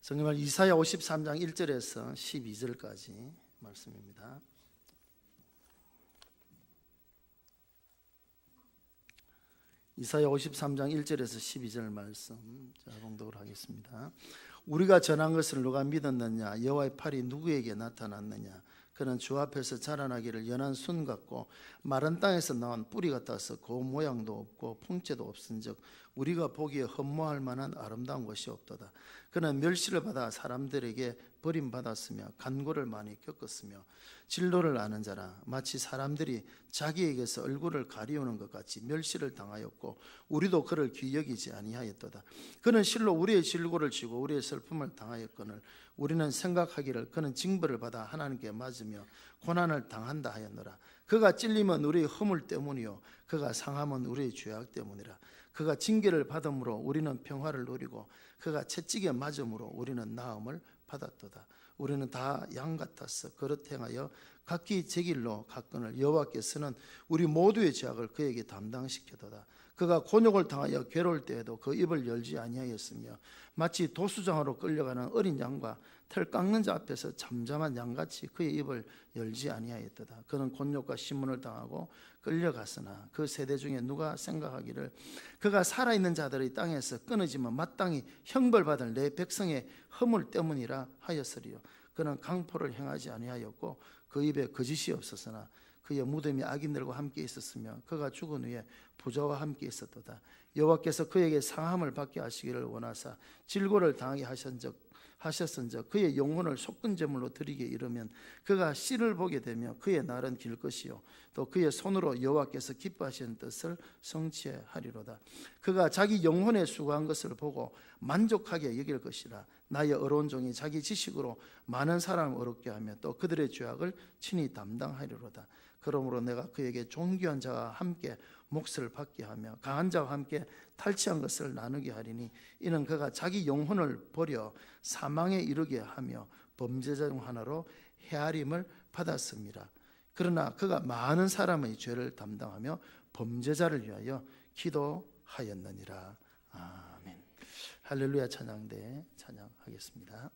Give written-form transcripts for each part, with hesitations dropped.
성경을 이사야 53장 1절에서 12절까지 말씀입니다. 이사야 53장 1절에서 12절 말씀 봉독을 하겠습니다. 우리가 전한 것을 누가 믿었느냐? 여호와의 팔이 누구에게 나타났느냐? 그는 주 앞에서 자라나기를 연한 순 같고 마른 땅에서 나온 뿌리 같아서 고운 모양도 없고 풍채도 없은즉 우리가 보기에 흠모할 만한 아름다운 것이 없도다. 그는 멸시를 받아 사람들에게 버림받았으며 간고를 많이 겪었으며 진로를 아는 자라 마치 사람들이 자기에게서 얼굴을 가리우는 것 같이 멸시를 당하였고 우리도 그를 귀히 여기지 아니하였도다. 그는 실로 우리의 질고를 지고 우리의 슬픔을 당하였거늘 우리는 생각하기를 그는 징벌을 받아 하나님께 맞으며 고난을 당한다 하였노라. 그가 찔림은 우리의 허물 때문이요 그가 상함은 우리의 죄악 때문이라. 그가 징계를 받음으로 우리는 평화를 누리고 그가 채찍에 맞음으로 우리는 나음을 받았도다. 우리는 다 양 같아서 그릇 행하여 각기 제 길로 갔거늘 여호와께서는 우리 모두의 죄악을 그에게 담당시켜도다. 그가 곤욕을 당하여 괴로울 때에도 그 입을 열지 아니하였으며 마치 도수장으로 끌려가는 어린 양과 털 깎는 자 앞에서 잠잠한 양같이 그의 입을 열지 아니하였도다. 그는 곤욕과 신문을 당하고 끌려갔으나 그 세대 중에 누가 생각하기를 그가 살아있는 자들의 땅에서 끊어지면 마땅히 형벌받을 내 백성의 허물 때문이라 하였으리요. 그는 강포를 행하지 아니하였고 그 입에 거짓이 없었으나 그의 무덤이 악인들과 함께 있었으며 그가 죽은 후에 부자와 함께 있었도다. 여호와께서 그에게 상함을 받게 하시기를 원하사 질고를 당하게 하셨은즉 그의 영혼을 속근제물로 드리게 이르면 그가 씨를 보게 되며 그의 날은 길 것이요 또 그의 손으로 여호와께서 기뻐하시는 뜻을 성취하리로다. 그가 자기 영혼에 수고한 것을 보고 만족하게 여길 것이라. 나의 어려운 종이 자기 지식으로 많은 사람을 어렵게 하며 또 그들의 죄악을 친히 담당하리로다. 그러므로 내가 그에게 존귀한 자와 함께 몫을 받게 하며 강한 자와 함께 탈취한 것을 나누게 하리니 이는 그가 자기 영혼을 버려 사망에 이르게 하며 범죄자 중 하나로 헤아림을 받았습니다. 그러나 그가 많은 사람의 죄를 담당하며 범죄자를 위하여 기도하였느니라. 아멘. 할렐루야. 찬양대 찬양하겠습니다.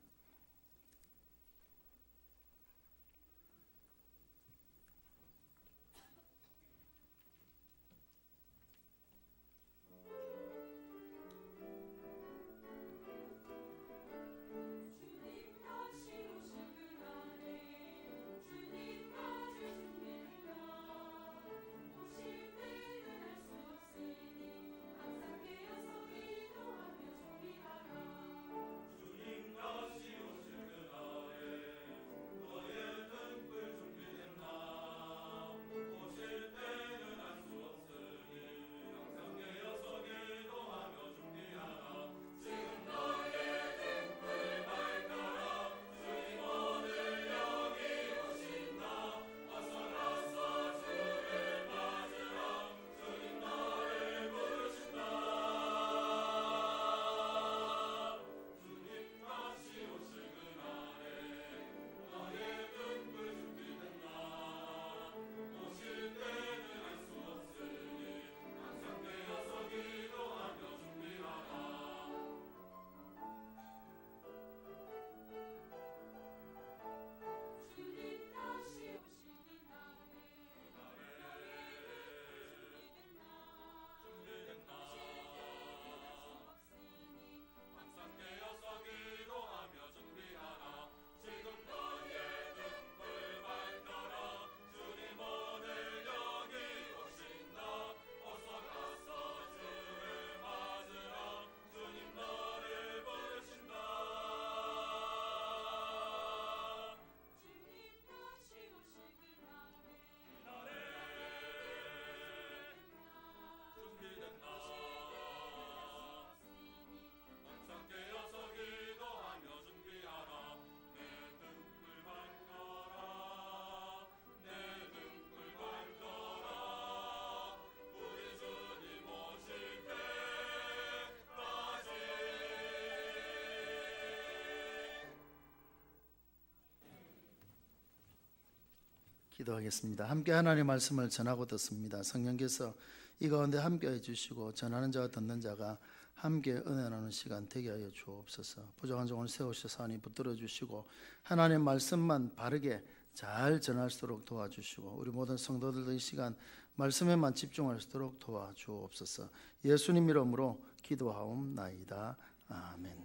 기도하겠습니다. 함께 하나님의 말씀을 전하고 듣습니다. 성령께서 이 가운데 함께해 주시고 전하는 자와 듣는 자가 함께 은혜 나누는 시간 되게 하여 주옵소서. 부족한 종을 세우셔서 하나님 붙들어 주시고 하나님의 말씀만 바르게 잘 전할 수 있도록 도와주시고 우리 모든 성도들도 이 시간 말씀에만 집중할 수 있도록 도와주옵소서. 예수님 이름으로 기도하옵나이다. 아멘.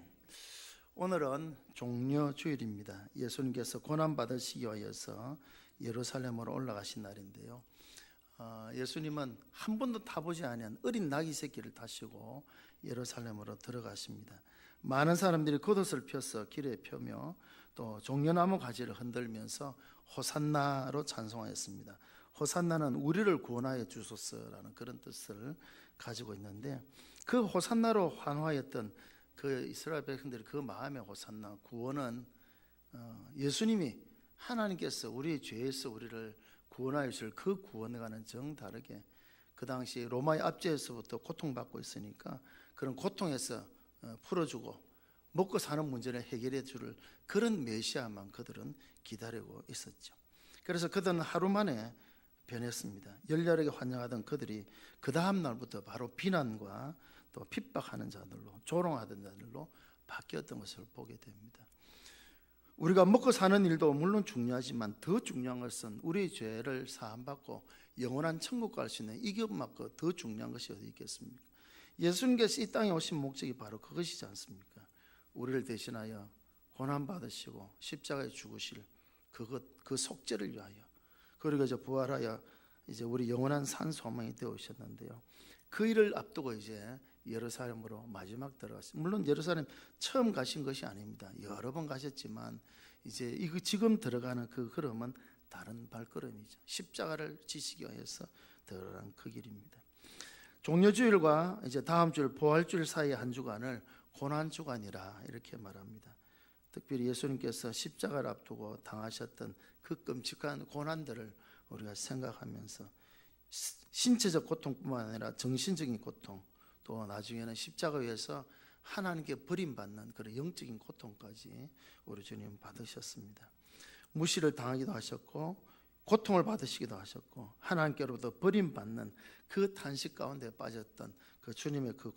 오늘은 종려주일입니다. 예수님께서 고난받으시기 위해서 예루살렘으로 올라가신 날인데요. 예수님은 한 번도 타보지 않은 어린 나귀 새끼를 타시고 예루살렘으로 들어가십니다. 많은 사람들이 겉옷을 펴서 길에 펴며 또 종려나무 가지를 흔들면서 호산나로 찬송하였습니다. 호산나는 우리를 구원하여 주소서라는 그런 뜻을 가지고 있는데 그 호산나로 환호하였던 그 이스라엘 백성들의 그 마음의 호산나 구원은 예수님이 하나님께서 우리의 죄에서 우리를 구원하여 주실 그 구원과는 정다르게 그 당시 로마의 압제에서부터 고통받고 있으니까 그런 고통에서 풀어주고 먹고 사는 문제를 해결해 줄 그런 메시아만 그들은 기다리고 있었죠. 그래서 그들은 하루 만에 변했습니다. 열렬하게 환영하던 그들이 그 다음 날부터 바로 비난과 또 핍박하는 자들로 조롱하던 자들로 바뀌었던 것을 보게 됩니다. 우리가 먹고 사는 일도 물론 중요하지만 더 중요한 것은 우리의 죄를 사함받고 영원한 천국 갈 수 있는 이것만큼 더 중요한 것이 어디 있겠습니까? 예수님께서 이 땅에 오신 목적이 바로 그것이지 않습니까? 우리를 대신하여 고난받으시고 십자가에 죽으실 그 속죄를 위하여 그리고 이제 부활하여 이제 우리 영원한 산 소망이 되어 오셨는데요. 그 일을 앞두고 이제 예루살렘으로 마지막 들어갔습니다. 물론 예루살렘 처음 가신 것이 아닙니다. 여러 번 가셨지만 이제 이거 지금 들어가는 그 걸음은 다른 발걸음이죠. 십자가를 지시기 위해서 들어간 그 길입니다. 종려주일과 이제 다음 주일 부활주일 사이의 한 주간을 고난주간이라 이렇게 말합니다. 특별히 예수님께서 십자가를 앞두고 당하셨던 그 끔찍한 고난들을 우리가 생각하면서 신체적 고통뿐만 아니라 정신적인 고통 또 나중에는 십자가 위에서 하나님께 버림받는 그런 영적인 고통까지 우리 주님 받으셨습니다. 무시를 당하기도 하셨고 고통을 받으시기도 하셨고 하나님께로부터 버림받는 그 탄식 가운데 빠졌던 그 주님의 그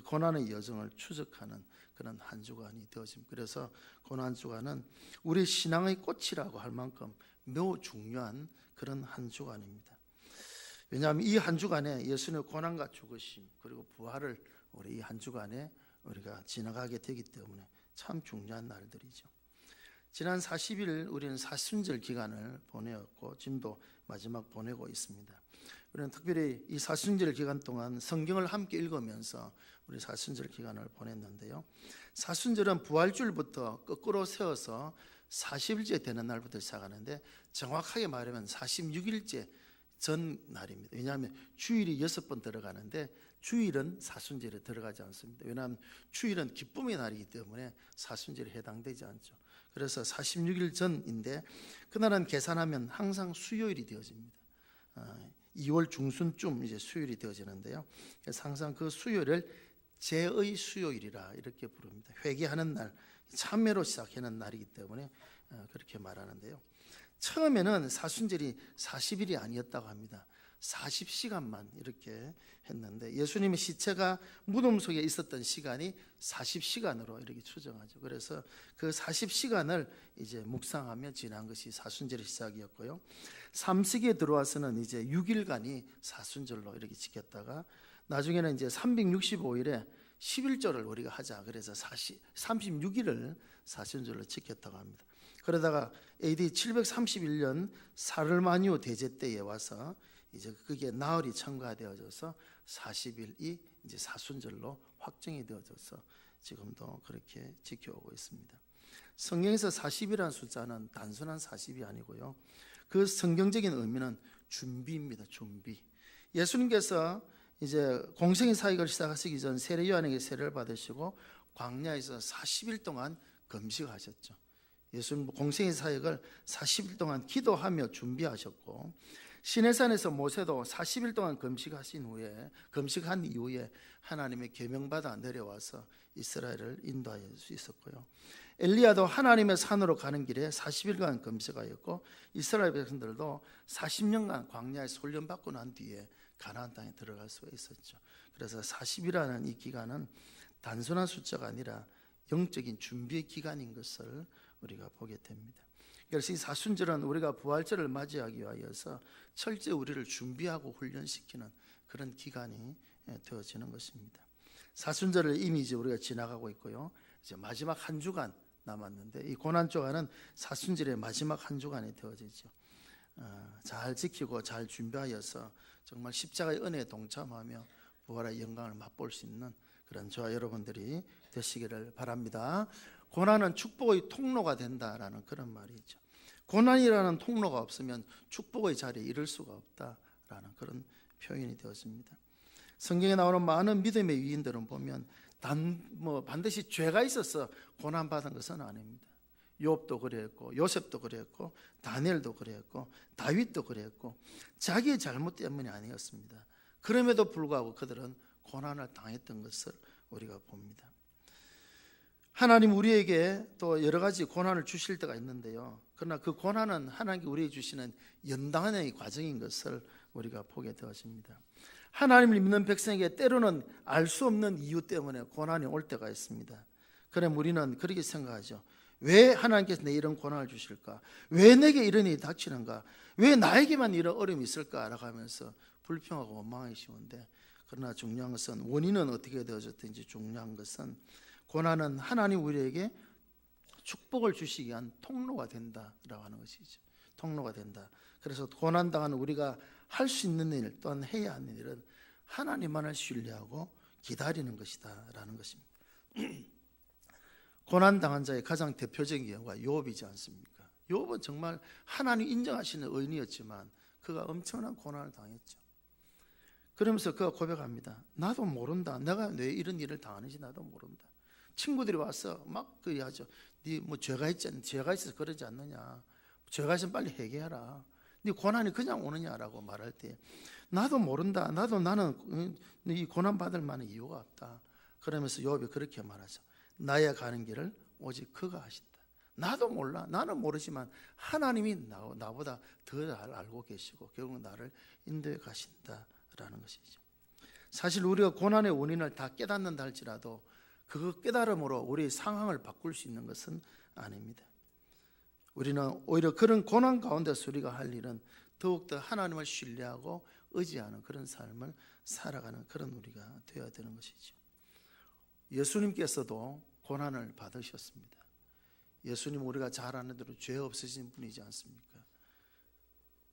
고난의 여정을 추적하는 그런 한 주간이 되어집니다. 그래서 고난주간은 우리 신앙의 꽃이라고 할 만큼 매우 중요한 그런 한 주간입니다. 왜냐하면 이 한 주간에 예수님의 고난과 죽으심 그리고 부활을 우리 이 한 주간에 우리가 지나가게 되기 때문에 참 중요한 날들이죠. 지난 40일 우리는 사순절 기간을 보내었고 지금도 마지막 보내고 있습니다. 우리는 특별히 이 사순절 기간 동안 성경을 함께 읽으면서 우리 사순절 기간을 보냈는데요. 사순절은 부활주일부터 거꾸로 세워서 40일째 되는 날부터 시작하는데 정확하게 말하면 46일째 전 날입니다. 왜냐하면 주일이 6번 들어가는데 주일은 사순절에 들어가지 않습니다. 왜냐하면 주일은 기쁨의 날이기 때문에 사순절에 해당되지 않죠. 그래서 46일 전인데 그날은 계산하면 항상 수요일이 되어집니다. 2월 중순쯤 이제 수요일이 되어지는데요. 그래서 항상 그 수요일을 제의 수요일이라 이렇게 부릅니다. 회개하는 날, 참회로 시작하는 날이기 때문에 그렇게 말하는데요. 처음에는 사순절이 40일이 아니었다고 합니다. 40시간만 이렇게 했는데 예수님의 시체가 무덤 속에 있었던 시간이 40시간으로 이렇게 추정하죠. 그래서 그 40시간을 이제 묵상하며 지난 것이 사순절의 시작이었고요. 삼식에 들어와서는 이제 6일간이 사순절로 이렇게 지켰다가 나중에는 이제 365일에 11절을 우리가 하자 그래서 36일을 사순절로 지켰다고 합니다. 그러다가 AD 731년 사르마니오 대제 때에 와서 이제 그게 나흘이 첨가되어져서 40일이 이제 사순절로 확정이 되어져서 지금도 그렇게 지켜오고 있습니다. 성경에서 40이라는 숫자는 단순한 40이 아니고요. 그 성경적인 의미는 준비입니다. 준비. 예수님께서 이제 공생의 사역을 시작하시기 전 세례 요한에게 세례를 받으시고 광야에서 40일 동안 금식하셨죠. 예수님 공생의 사역을 40일 동안 기도하며 준비하셨고 시내산에서 모세도 40일 동안 금식한 이후에 하나님의 계명받아 내려와서 이스라엘을 인도할 수 있었고요. 엘리야도 하나님의 산으로 가는 길에 40일간 금식하였고 이스라엘 백성들도 40년간 광야에서 훈련받고 난 뒤에 가나안 땅에 들어갈 수가 있었죠. 그래서 40이라는 이 기간은 단순한 숫자가 아니라 영적인 준비의 기간인 것을 우리가 보게 됩니다. 그래서 이 사순절은 우리가 부활절을 맞이하기 위하여서 철저히 우리를 준비하고 훈련시키는 그런 기간이 되어지는 것입니다. 사순절을 이미 이제 우리가 지나가고 있고요. 이제 마지막 한 주간 남았는데 이 고난주간은 사순절의 마지막 한 주간이 되어지죠. 잘 지키고 잘 준비하여서 정말 십자가의 은혜에 동참하며 부활의 영광을 맛볼 수 있는 그런 저와 여러분들이 되시기를 바랍니다. 고난은 축복의 통로가 된다라는 그런 말이죠. 고난이라는 통로가 없으면 축복의 자리에 이를 수가 없다라는 그런 표현이 되었습니다. 성경에 나오는 많은 믿음의 위인들은 보면 반드시 죄가 있어서 고난 받은 것은 아닙니다. 욥도 그랬고 요셉도 그랬고 다니엘도 그랬고 다윗도 그랬고 자기의 잘못 때문이 아니었습니다. 그럼에도 불구하고 그들은 고난을 당했던 것을 우리가 봅니다. 하나님 우리에게 또 여러 가지 고난을 주실 때가 있는데요. 그러나 그 고난은 하나님께 우리에게 주시는 연단의 과정인 것을 우리가 보게 되어집니다. 하나님을 믿는 백성에게 때로는 알 수 없는 이유 때문에 고난이 올 때가 있습니다. 그럼 우리는 그렇게 생각하죠. 왜 하나님께서 내 이런 고난을 주실까? 왜 내게 이런 일이 닥치는가? 왜 나에게만 이런 어려움이 있을까라고 하면서 불평하고 원망하기 쉬운데, 그러나 중요한 것은 원인은 어떻게 되어졌든지 중요한 것은 고난은 하나님 우리에게 축복을 주시기 위한 통로가 된다라고 하는 것이죠. 통로가 된다. 그래서 고난당하는 우리가 할 수 있는 일 또한 해야 하는 일은 하나님만을 신뢰하고 기다리는 것이다 라는 것입니다. 고난당한 자의 가장 대표적인 경우가 욥이지 않습니까? 욥은 정말 하나님 인정하시는 의인이었지만 그가 엄청난 고난을 당했죠. 그러면서 그가 고백합니다. 나도 모른다. 내가 왜 이런 일을 당하는지 나도 모른다. 친구들이 와서 막 그러죠. 네 뭐 죄가 있어서 그러지 않느냐. 죄가 있으면 빨리 회개하라. 네 고난이 그냥 오느냐라고 말할 때 나도 모른다. 나는 이 고난 받을 만한 이유가 없다. 그러면서 욥이 그렇게 말하죠. 나의 가는 길을 오직 그가 하신다. 나도 몰라. 나는 모르지만 하나님이 나보다 더 잘 알고 계시고 결국 나를 인도해 가신다라는 것이죠. 사실 우리가 고난의 원인을 다 깨닫는다 할지라도 그 깨달음으로 우리의 상황을 바꿀 수 있는 것은 아닙니다. 우리는 오히려 그런 고난 가운데서 우리가 할 일은 더욱더 하나님을 신뢰하고 의지하는 그런 삶을 살아가는 그런 우리가 되어야 되는 것이죠. 예수님께서도 고난을 받으셨습니다. 예수님 우리가 잘 아는 대로 죄 없으신 분이지 않습니까?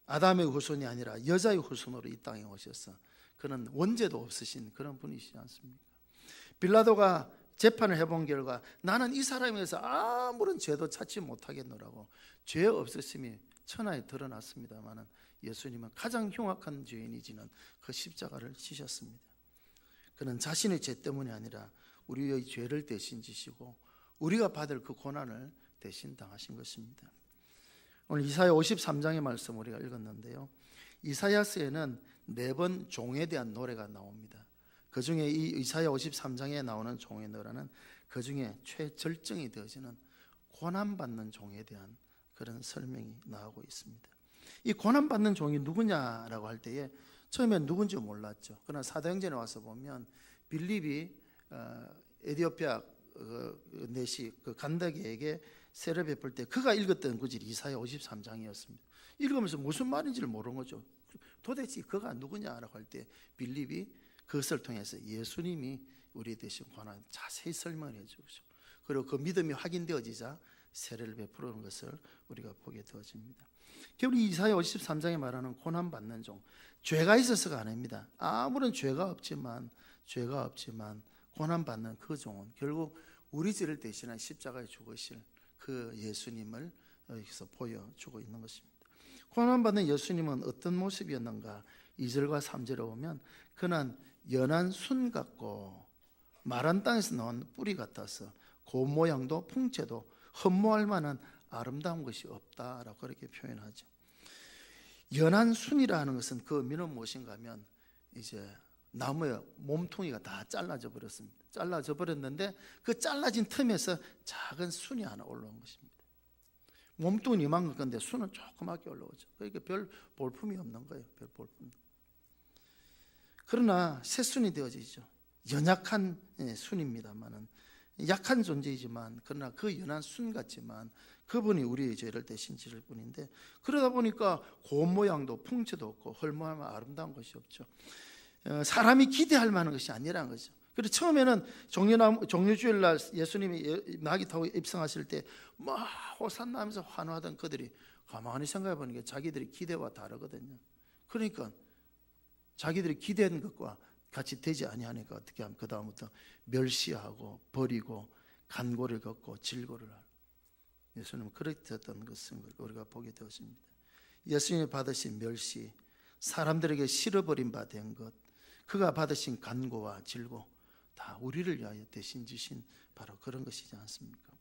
아담의 후손이 아니라 여자의 후손으로 이 땅에 오셔서 그는 원죄도 없으신 그런 분이시지 않습니까? 빌라도가 재판을 해본 결과 나는 이 사람에 대해서 아무런 죄도 찾지 못하겠노라고 죄 없으심이 천하에 드러났습니다만 예수님은 가장 흉악한 죄인이 지는 그 십자가를 지셨습니다. 그는 자신의 죄 때문이 아니라 우리의 죄를 대신 지시고 우리가 받을 그 고난을 대신 당하신 것입니다. 오늘 이사야 53장의 말씀 우리가 읽었는데요. 이사야서에는 4번 종에 대한 노래가 나옵니다. 그 중에 이 이사야 53장에 나오는 종의 노래는 그 중에 최절정이 되어지는 고난받는 종에 대한 그런 설명이 나오고 있습니다. 이 고난받는 종이 누구냐라고 할 때에 처음엔 누군지 몰랐죠. 그러나 사도행전에 와서 보면 빌립이 에디오피아 내시 그 간다게에게 세례 베풀 때 그가 읽었던 구절이 이사야 53장이었습니다. 읽으면서 무슨 말인지를 모르는 거죠. 도대체 그가 누구냐라고 할 때 빌립이 그것을 통해서 예수님이 우리 대신 고난 자세히 설명을 해주죠. 그리고 그 믿음이 확인되어지자 세례를 베푸는 것을 우리가 보게 되어집니다. 결국 이사야 53장에 말하는 고난받는 종, 죄가 있어서가 아닙니다. 아무런 죄가 없지만 고난받는 그 종은 결국 우리 죄를 대신한 십자가에 죽으실 그 예수님을 여기서 보여주고 있는 것입니다. 고난받는 예수님은 어떤 모습이었는가? 2절과 3절에 보면 그는 연한 순 같고 마른 땅에서 나온 뿌리 같아서 그 모양도 풍채도 흠모할 만한 아름다운 것이 없다라고 그렇게 표현하죠. 연한 순이라는 것은 그 의미는 무엇인가 하면 이제 나무의 몸통이가 다 잘라져 버렸습니다. 잘라져 버렸는데 그 잘라진 틈에서 작은 순이 하나 올라온 것입니다. 몸통은 이만큼 건데 순은 조그맣게 올라오죠. 그러니까 별 볼품이 없는 거예요. 별 볼품. 그러나 새순이 되어지죠. 연약한 순입니다만은, 약한 존재이지만, 그러나 그 연한 순 같지만 그분이 우리의 죄를 대신 지를 뿐인데, 그러다 보니까 고운 모양도 풍채도 없고 헐모하면 아름다운 것이 없죠. 사람이 기대할 만한 것이 아니라는 거죠. 그래서 처음에는 종려주일날 예수님이 나귀 타고 입성하실 때 막 호산나 하면서 환호하던 그들이 가만히 생각해 보니까 자기들이 기대와 다르거든요. 그러니까 자기들이 기대한 것과 같이 되지 아니하니까 어떻게 하면 그 다음부터 멸시하고 버리고 간고를 걷고 질고를 하고, 예수님은 그렇게 됐던 것을 우리가 보게 되었습니다. 예수님이 받으신 멸시, 사람들에게 실어버린 바 된 것, 그가 받으신 간고와 질고 다 우리를 위하여 대신 지신 바로 그런 것이지 않습니까?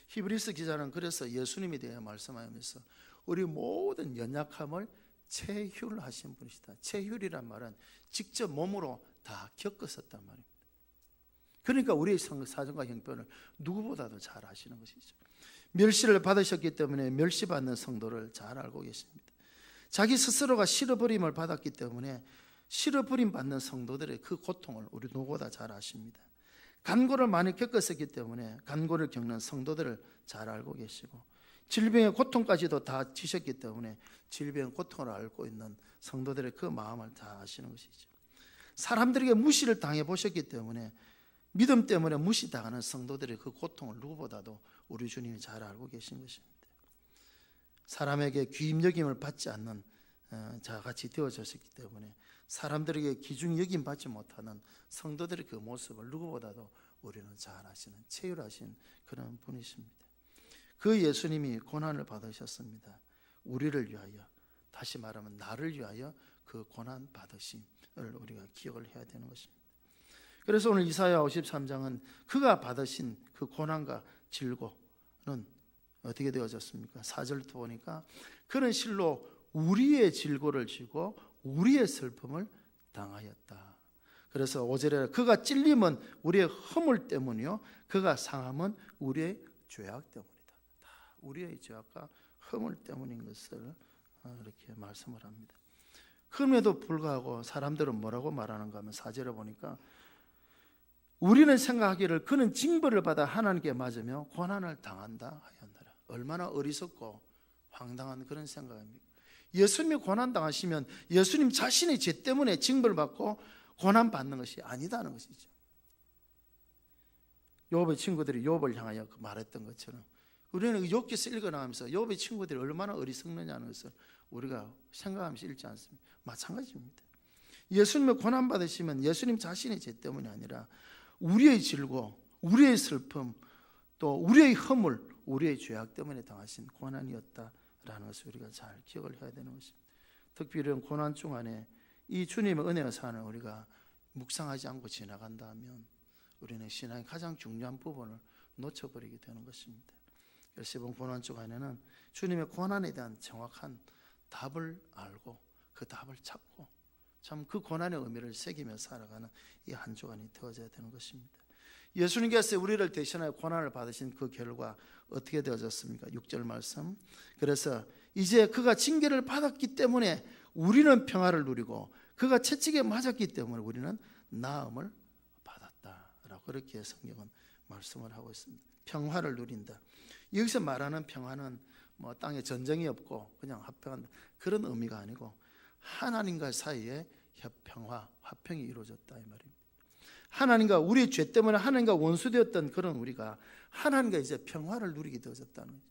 히브리서 기자는 그래서 예수님에 대해 말씀하면서 우리 모든 연약함을 체휼하신 분이시다. 체휼이란 말은 직접 몸으로 다 겪었었단 말입니다. 그러니까 우리의 사정과 형편을 누구보다도 잘 아시는 것이죠. 멸시를 받으셨기 때문에 멸시받는 성도를 잘 알고 계십니다. 자기 스스로가 실어버림을 받았기 때문에 실어버림 받는 성도들의 그 고통을 우리 누구보다 잘 아십니다. 간고를 많이 겪었었기 때문에 간고를 겪는 성도들을 잘 알고 계시고, 질병의 고통까지도 다 지셨기 때문에 질병의 고통을 알고 있는 성도들의 그 마음을 다 아시는 것이죠. 사람들에게 무시를 당해 보셨기 때문에 믿음 때문에 무시당하는 성도들의 그 고통을 누구보다도 우리 주님이 잘 알고 계신 것입니다. 사람에게 귀임 여김을 받지 않는 자가 같이 되어졌기 때문에 사람들에게 귀중 여김 받지 못하는 성도들의 그 모습을 누구보다도 우리는 잘 아시는, 체휼하신 그런 분이십니다. 그 예수님이 고난을 받으셨습니다. 우리를 위하여, 다시 말하면 나를 위하여 그 고난 받으심을 우리가 기억을 해야 되는 것입니다. 그래서 오늘 이사야 53장은 그가 받으신 그 고난과 질고는 어떻게 되어졌습니까? 4절부터 보니까 그는 실로 우리의 질고를 지고 우리의 슬픔을 당하였다. 그래서 5절에 그가 찔림은 우리의 허물 때문이요 그가 상함은 우리의 죄악 때문이다. 다 우리의 죄악과 허물 때문인 것을 이렇게 말씀을 합니다. 그럼에도 불구하고 사람들은 뭐라고 말하는가 하면 4절에 보니까 우리는 생각하기를 그는 징벌을 받아 하나님께 맞으며 고난을 당한다 하였느라. 얼마나 어리석고 황당한 그런 생각입니까? 예수님이 고난당하시면 예수님 자신의 죄 때문에 징벌을 받고 고난받는 것이 아니다는 것이죠. 욥의 친구들이 욥을 향하여 말했던 것처럼 우리는 욥기서 읽어나가면서 욥의 친구들이 얼마나 어리석느냐는 것을 우리가 생각하면서 읽지 않습니까? 마찬가지입니다. 예수님의 고난받으시면 예수님 자신의 죄 때문이 아니라 우리의 질고, 우리의 슬픔, 또 우리의 허물, 우리의 죄악 때문에 당하신 고난이었다라는 것을 우리가 잘 기억을 해야 되는 것입니다. 특히 이런 고난 중 안에 이 주님의 은혜의 산을 우리가 묵상하지 않고 지나간다면 우리는 신앙의 가장 중요한 부분을 놓쳐버리게 되는 것입니다. 그래서 이번 고난 중 안에는 주님의 고난에 대한 정확한 답을 알고 그 답을 찾고 참 그 고난의 의미를 새기며 살아가는 이 한 주간이 되어져야 되는 것입니다. 예수님께서 우리를 대신하여 고난을 받으신 그 결과 어떻게 되어졌습니까? 6절 말씀. 그래서 이제 그가 징계를 받았기 때문에 우리는 평화를 누리고 그가 채찍에 맞았기 때문에 우리는 나음을 받았다라고 그렇게 성경은 말씀을 하고 있습니다. 평화를 누린다. 여기서 말하는 평화는 뭐 땅에 전쟁이 없고 그냥 화평한 그런 의미가 아니고 하나님과 사이에 협평화, 화평이 이루어졌다 이 말입니다. 하나님과 우리의 죄 때문에 하나님과 원수되었던 그런 우리가 하나님과 이제 평화를 누리게 되어졌다는 거죠.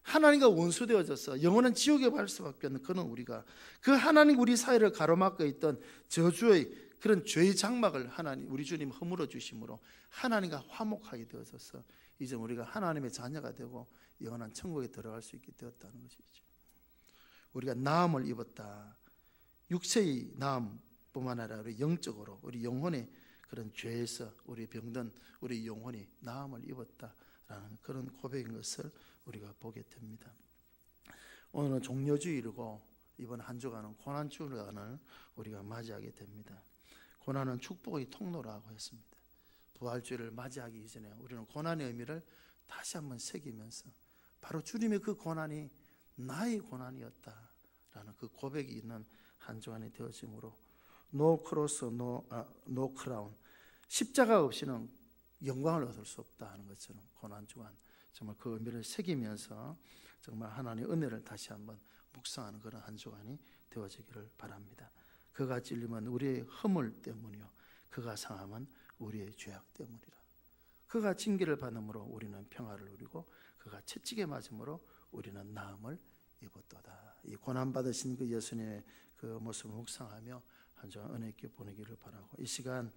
하나님과 원수되어져서 영원한 지옥에 갈 수밖에 없는 그런 우리가 그 하나님 우리 사이를 가로막고 있던 저주의 그런 죄의 장막을 하나님 우리 주님 허물어 주심으로 하나님과 화목하게 되어져서 이제 우리가 하나님의 자녀가 되고 영원한 천국에 들어갈 수 있게 되었다는 것이죠. 우리가 나음을 입었다. 육체의 나음뿐만 아니라 우리 영적으로 우리 영혼의 그런 죄에서 우리 병든 우리 영혼이 나음을 입었다라는 그런 고백인 것을 우리가 보게 됩니다. 오늘은 종려주일이고 이번 한 주간은 고난주간을 우리가 맞이하게 됩니다. 고난은 축복의 통로라고 했습니다. 부활주일을 맞이하기 이전에 우리는 고난의 의미를 다시 한번 새기면서 바로 주님의 그 고난이 나의 고난이었다라는 그 고백이 있는 한 주간이 되어지므로 no cross, no crown. 십자가 없이는 영광을 얻을 수 없다 하는 것처럼 고난 주간 정말 그 의미를 새기면서 정말 하나님의 은혜를 다시 한번 묵상하는 그런 한 주간이 되어지기를 바랍니다. 그가 찔림은 우리의 허물 때문이요 그가 상함은 우리의 죄악 때문이라. 그가 징계를 받음으로 우리는 평화를 누리고 그가 채찍에 맞음으로 우리는 나음을 입었도다. 이 고난 받으신 그 예수님의 그 모습을 묵상하며 한 주간 은혜 있게 보내기를 바라고, 이 시간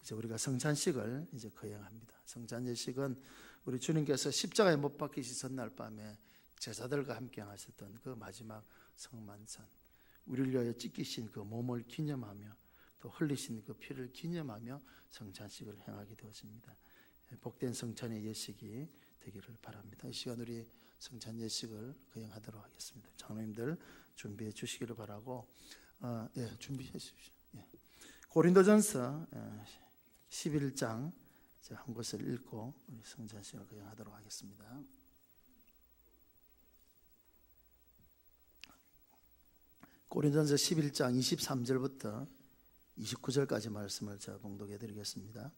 이제 우리가 성찬식을 이제 거행합니다. 성찬 예식은 우리 주님께서 십자가에 못 박히시 전날 밤에 제자들과 함께 하셨던 그 마지막 성만찬, 우리를 위하여 찢기신 그 몸을 기념하며 또 흘리신 그 피를 기념하며 성찬식을 행하게 되었습니다. 복된 성찬의 예식이 되기를 바랍니다. 이 시간 우리 성찬 예식을 거행하도록 하겠습니다. 장로님들 준비해 주시기를 바라고, 준비해 주십시오. 고린도전서 11장 한 곳을 읽고 우리 성찬식을 거행하도록 하겠습니다. 고린도전서 11장 23절부터 29절까지 말씀을 제가 봉독해 드리겠습니다.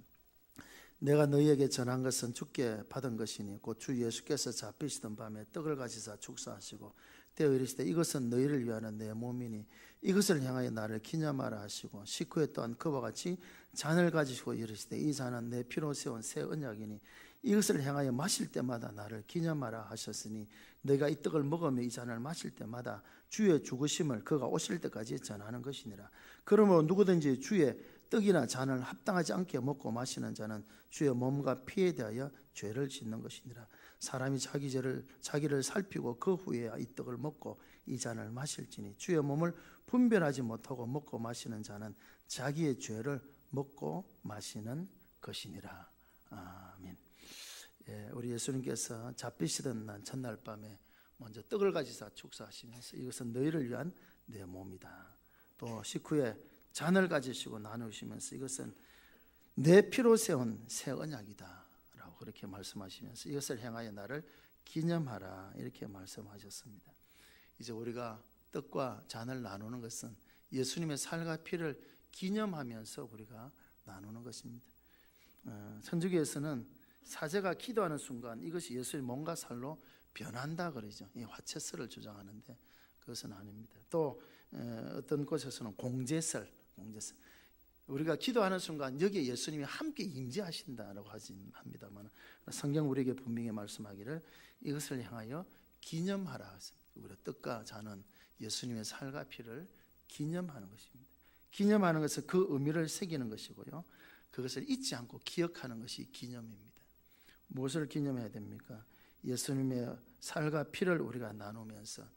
내가 너희에게 전한 것은 주께 받은 것이니 곧 주 예수께서 잡히시던 밤에 떡을 가지사 축사하시고 때에 이르시되 이것은 너희를 위하는 내 몸이니 이것을 향하여 나를 기념하라 하시고, 식후에 또한 그와 같이 잔을 가지시고 이르시되 이 잔은 내 피로 세운 새 언약이니 이것을 향하여 마실 때마다 나를 기념하라 하셨으니 너희가 이 떡을 먹으며 이 잔을 마실 때마다 주의 죽으심을 그가 오실 때까지 전하는 것이니라. 그러므로 누구든지 주의 떡이나 잔을 합당하지 않게 먹고 마시는 자는 주의 몸과 피에 대하여 죄를 짓는 것이니라. 사람이 자기를 살피고 그 후에 이 떡을 먹고 이 잔을 마실지니 주의 몸을 분별하지 못하고 먹고 마시는 자는 자기의 죄를 먹고 마시는 것이니라. 아멘. 우리 예수님께서 잡히시던 날 전날 밤에 먼저 떡을 가지사 축사하시면서 이것은 너희를 위한 내 몸이다. 또 식후에 잔을 가지시고 나누시면서 이것은 내 피로 세운 새 언약이다 라고 그렇게 말씀하시면서 이것을 행하여 나를 기념하라 이렇게 말씀하셨습니다. 이제 우리가 떡과 잔을 나누는 것은 예수님의 살과 피를 기념하면서 우리가 나누는 것입니다. 천주교에서는 사제가 기도하는 순간 이것이 예수의 몸과 살로 변한다 그러죠. 이 화채설을 주장하는데 그것은 아닙니다. 또 어떤 곳에서는 공제설, 우리가 기도하는 순간 여기에 예수님이 함께 임재하신다라고 하진 합니다만 성경 우리에게 분명히 말씀하기를 이것을 향하여 기념하라 하십니다. 우리 떡과 잔은 예수님의 살과 피를 기념하는 것입니다. 기념하는 것은 그 의미를 새기는 것이고요, 그것을 잊지 않고 기억하는 것이 기념입니다. 무엇을 기념해야 됩니까? 예수님의 살과 피를 우리가 나누면서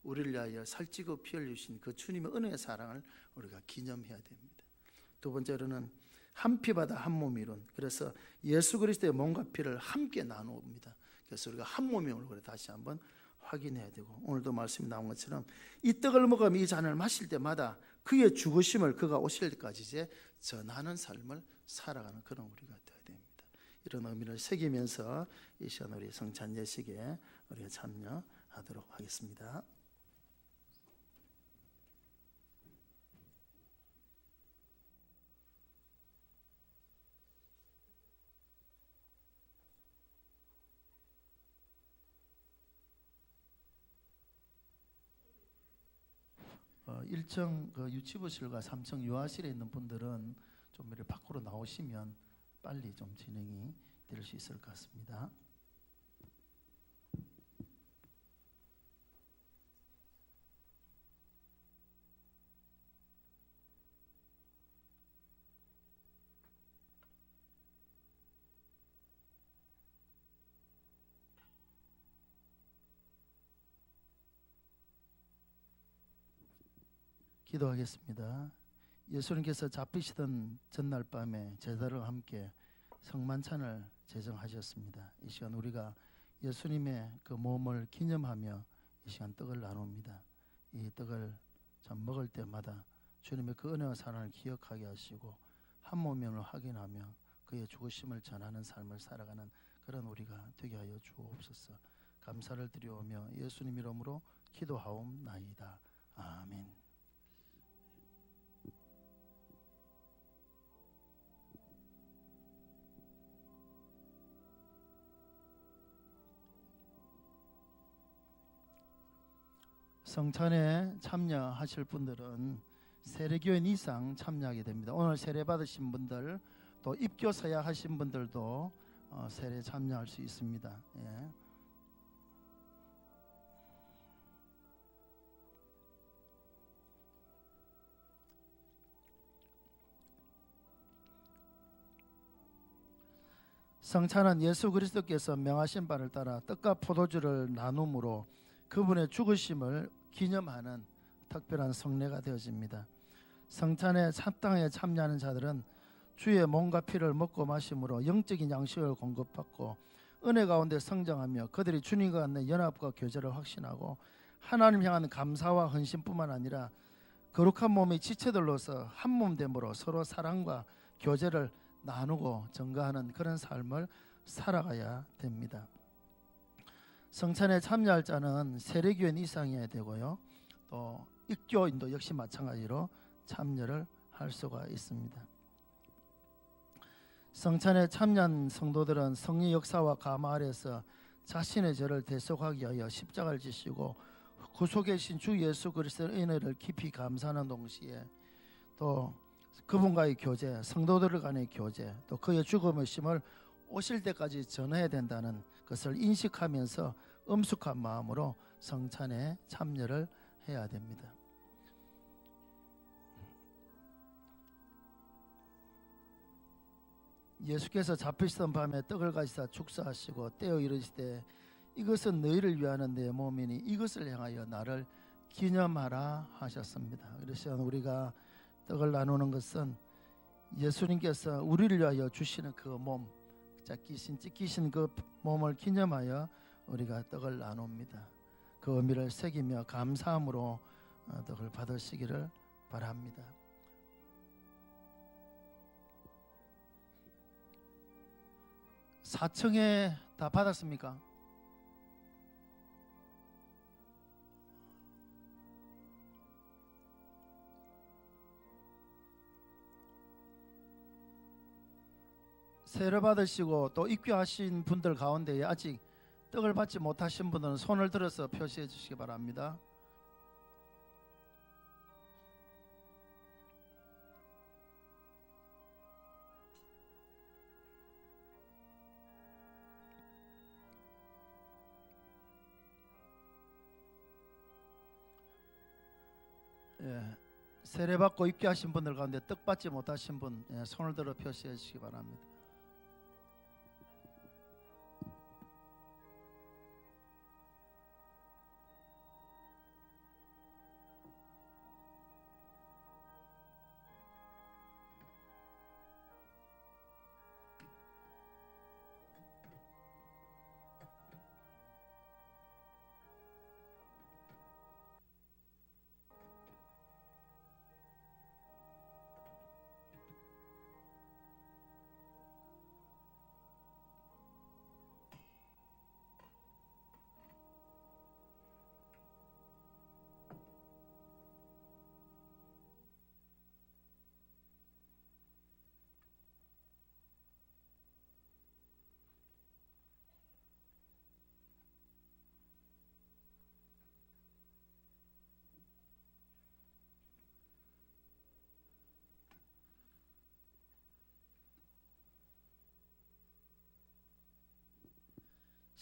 우리를 위하여 살찌고 피 흘리신 그 주님의 은혜의 사랑을 우리가 기념해야 됩니다. 두 번째로는 한 피바다 한 몸 이룬, 그래서 예수 그리스도의 몸과 피를 함께 나눕니다. 그래서 우리가 한 몸임을 우리 다시 한번 확인해야 되고, 오늘도 말씀이 나온 것처럼 이 떡을 먹으며 이 잔을 마실 때마다 그의 죽으심을 그가 오실 때까지 이제 전하는 삶을 살아가는 그런 우리가 되어야 됩니다. 이런 의미를 새기면서 이 시간 우리 성찬 예식에 우리가 참여하도록 하겠습니다. 일정 그 유치부실과 3층 유아실에 있는 분들은 좀 이렇게 밖으로 나오시면 빨리 좀 진행이 될 수 있을 것 같습니다. 기도하겠습니다. 예수님께서 잡히시던 전날 밤에 제자들과 함께 성만찬을 제정하셨습니다. 이 시간 우리가 예수님의 그 몸을 기념하며 이 시간 떡을 나눕니다. 이 떡을 참 먹을 때마다 주님의 그 은혜와 사랑을 기억하게 하시고 한 몸임을 확인하며 그의 죽으심을 전하는 삶을 살아가는 그런 우리가 되게 하여 주옵소서. 감사를 드리오며 예수님 이름으로 기도하옵나이다. 아멘. 성찬에 참여하실 분들은 세례교인 이상 참여하게 됩니다. 오늘 세례 받으신 분들, 또 입교 서약하신 분들도 세례 참여할 수 있습니다. 예. 성찬은 예수 그리스도께서 명하신 바를 따라 떡과 포도주를 나눔으로 그분의 죽으심을 기념하는 특별한 성례가 되어집니다. 성찬에 합당하게 참여하는 자들은 주의 몸과 피를 먹고 마심으로 영적인 양식을 공급받고 은혜 가운데 성장하며 그들이 주님과 갖는 연합과 교제를 확신하고 하나님 향한 감사와 헌신뿐만 아니라 거룩한 몸의 지체들로서 한 몸됨으로 서로 사랑과 교제를 나누고 증거하는 그런 삶을 살아가야 됩니다. 성찬에 참여할 자는 세례교인 이상이어야 되고요, 또 입교인도 역시 마찬가지로 참여를 할 수가 있습니다. 성찬에 참여한 성도들은 성령 역사와 감화 아래서 자신의 죄를 대속하기 위하여 십자가를 지시고 구속하신 주 예수 그리스도의 은혜를 깊이 감사하는 동시에 또 그분과의 교제, 성도들 간의 교제, 또 그의 죽음의 심을 오실 때까지 전해야 된다는 것을 인식하면서 엄숙한 마음으로 성찬에 참여를 해야 됩니다. 예수께서 잡히시던 밤에 떡을 가지사 축사하시고 떼어 이르시되 이것은 너희를 위하는 내 몸이니 이것을 향하여 나를 기념하라 하셨습니다. 그래서 우리가 떡을 나누는 것은 예수님께서 우리를 위하여 주시는 그 몸, 찢기신 그 몸을 기념하여 우리가 떡을 나눕니다. 그 의미를 새기며 감사함으로 떡을 받으시기를 바랍니다. 사청에 다 받았습니까? 세례 받으시고 또 입교하신 분들 가운데 아직 떡을 받지 못하신 분들은 손을 들어서 표시해 주시기 바랍니다. 예, 세례 받고 입교하신 분들 가운데 떡 받지 못하신 분, 손을 들어 표시해 주시기 바랍니다.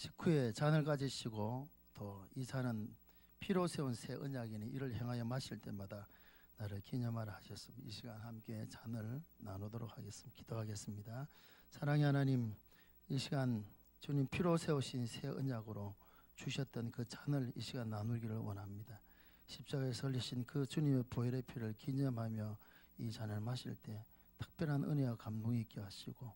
식후에 잔을 가지시고 또 이 잔은 피로 세운 새 언약이니 이를 행하여 마실 때마다 나를 기념하라 하셨습니다. 이 시간 함께 잔을 나누도록 하겠습니다. 기도하겠습니다. 사랑의 하나님, 이 시간 주님 피로 세우신 새 언약으로 주셨던 그 잔을 이 시간 나누기를 원합니다. 십자가에 흘리신 그 주님의 보혈의 피를 기념하며 이 잔을 마실 때 특별한 은혜와 감동이 있게 하시고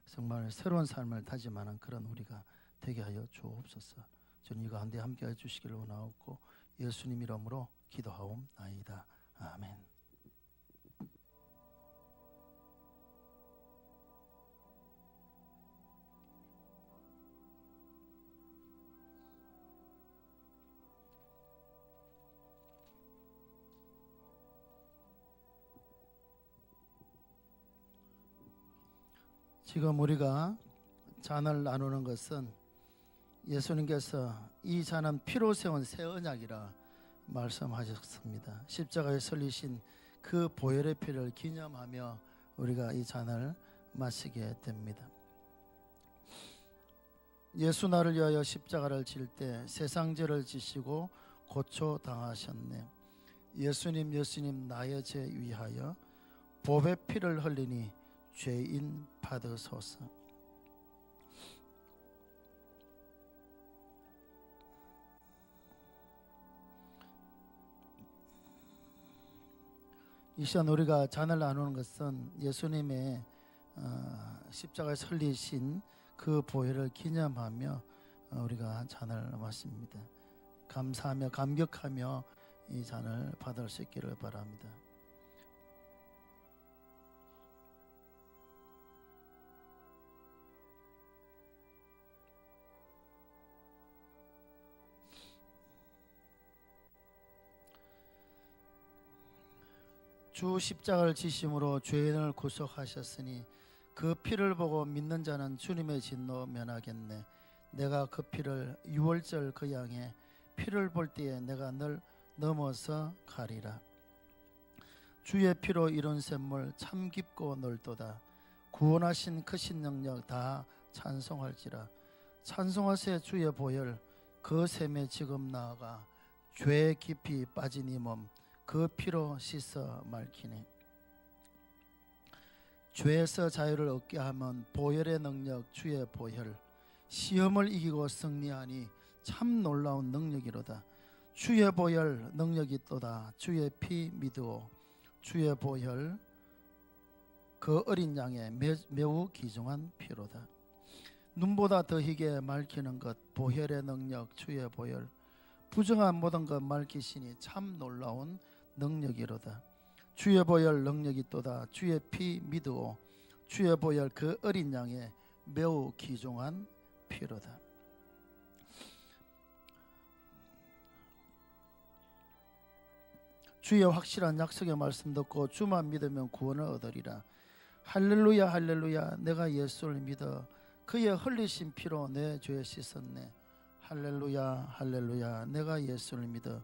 정말 새로운 삶을 다짐하는 그런 우리가 되게 하여 주옵소서. 주님 이 가운데 함께해 주시기를 원하옵고 예수님 이름으로 기도하옵나이다. 아멘. 지금 우리가 잔을 나누는 것은 예수님께서 이 잔은 피로 세운 새 언약이라 말씀하셨습니다. 십자가에 설리신 그 보혈의 피를 기념하며 우리가 이 잔을 마시게 됩니다. 예수 나를 위하여 십자가를 질 때 세상 죄를 지시고 고초 당하셨네. 예수님 예수님 나의 죄 위하여 보배 피를 흘리니 죄인 받으소서. 이 시간 우리가 잔을 나누는 것은 예수님의 십자가에 설리신 그 보혈을 기념하며 우리가 잔을 마십니다. 감사하며 감격하며 이 잔을 받을 수 있기를 바랍니다. 주 십자가를 지심으로 죄인을 구속하셨으니 그 피를 보고 믿는 자는 주님의 진노 면하겠네. 내가 그 피를 유월절 그 양의 피를 볼 때에 내가 늘 넘어서 가리라. 주의 피로 이룬 샘물 참 깊고 넓도다. 구원하신 크신 능력 다 찬송할지라. 찬송하세 주의 보혈 그 샘에 지금 나아가 죄 깊이 빠진 이 몸 그 피로 씻어 맑히네. 죄에서 자유를 얻게 하면 보혈의 능력 주의 보혈 시험을 이기고 승리하니 참 놀라운 능력이로다. 주의 보혈 능력이 또다. 주의 피 믿으오. 주의 보혈 그 어린 양의 매우 귀중한 피로다. 눈보다 더 희게 맑히는 것 보혈의 능력 주의 보혈 부정한 모든 것 맑히시니 참 놀라운 능력이로다. 주의 보혈 능력이 또다. 주의 피 믿으오. 주의 보혈 그 어린 양의 매우 귀중한 피로다. 주의 확실한 약속의 말씀 듣고 주만 믿으면 구원을 얻으리라. 할렐루야 할렐루야 내가 예수를 믿어 그의 흘리신 피로 내 죄 씻었네. 할렐루야 할렐루야 내가 예수를 믿어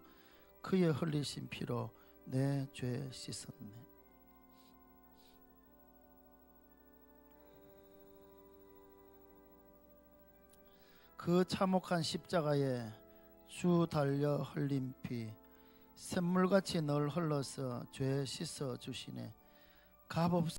그의 흘리신 피로 내 죄 씻었네. 그 참혹한 십자가에 주 달려 흘린 피 샘물같이 널 흘러서 죄 씻어 주시네. 값없